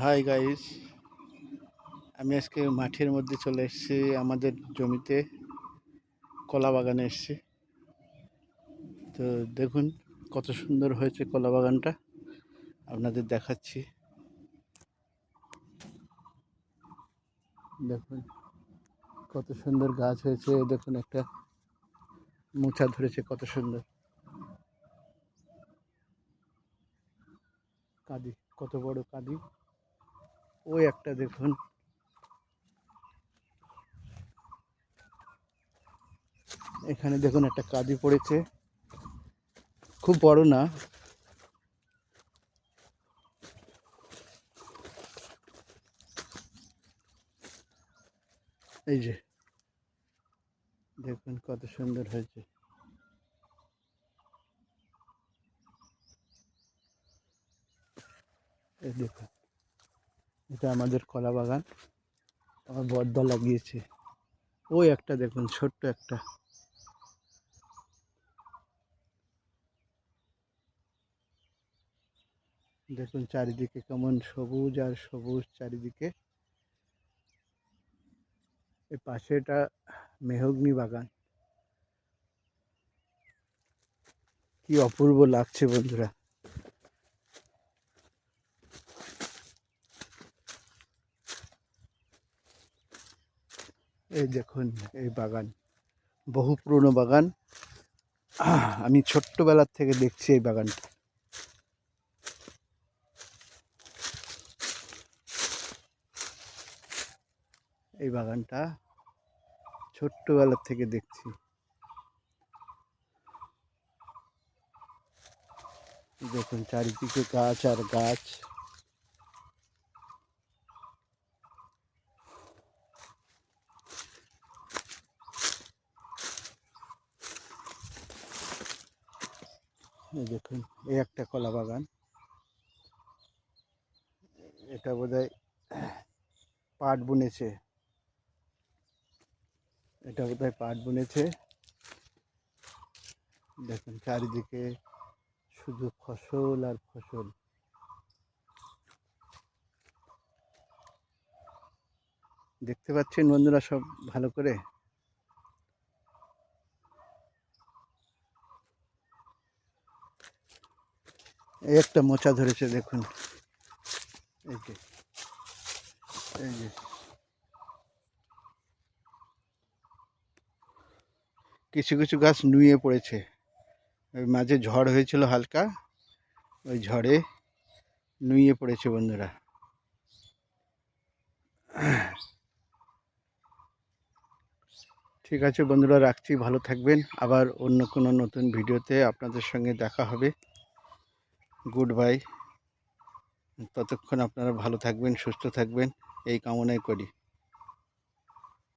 Hi guys, আমি আজকে মাঠের মধ্যে চলে এসেছি। আমাদের জমিতে কলা বাগানে এসেছি। তো দেখুন কত সুন্দর হয়েছে কলা বাগানটা, আপনাদের দেখাচ্ছি। দেখুন কত সুন্দর গাছ হয়েছে। দেখুন একটা মোচা ধরেছে, কত সুন্দর কাঁদি, কত বড় কাঁদি। ওই একটা দেখুন, এখানে দেখুন একটা কাঁদি পড়েছে, খুব বড় না। এই যে দেখুন কত সুন্দর হয়েছে। এই দেখুন, এটা আমাদের কলা বাগান, আমার বড়দা লাগিয়েছে। ওই একটা দেখুন, ছোট্ট একটা। দেখুন চারিদিকে কেমন সবুজ আর সবুজ চারিদিকে। এর পাশে এটা মেহগনি বাগান। কি অপূর্ব লাগছে বন্ধুরা। এই দেখুন এই বাগান, বহু পুরনো বাগান। আমি ছোট্টবেলার থেকে দেখছি এই বাগানটা। এই বাগানটা ছোট্টবেলার থেকে দেখছি। দেখুন চারিদিকে গাছ আর গাছ। এই দেখুন এই একটা কলা বাগান। এটা বোধহয় পাট বুনেছে। এটা বোধহয় পাট বুনেছে। দেখুন চারিদিকে শুধু ফসল আর ফসল। দেখতে পাচ্ছেন বন্ধুরা সব ভালো করে। এই একটা মোচা ধরেছে দেখুন। এই যে এই যে কিছু কিছু গাছ নুয়ে পড়েছে। ওই মাঝে ঝড় হয়েছিল হালকা, ওই ঝড়ে নুয়ে পড়েছে বন্ধুরা। ঠিক আছে বন্ধুরা, রাখছি, ভালো থাকবেন। আবার অন্য কোনো নতুন ভিডিওতে আপনাদের সঙ্গে দেখা হবে। Good bye. ততক্ষণ আপনারা ভালো থাকবেন, সুস্থ থাকবেন, এই কামনাই করি।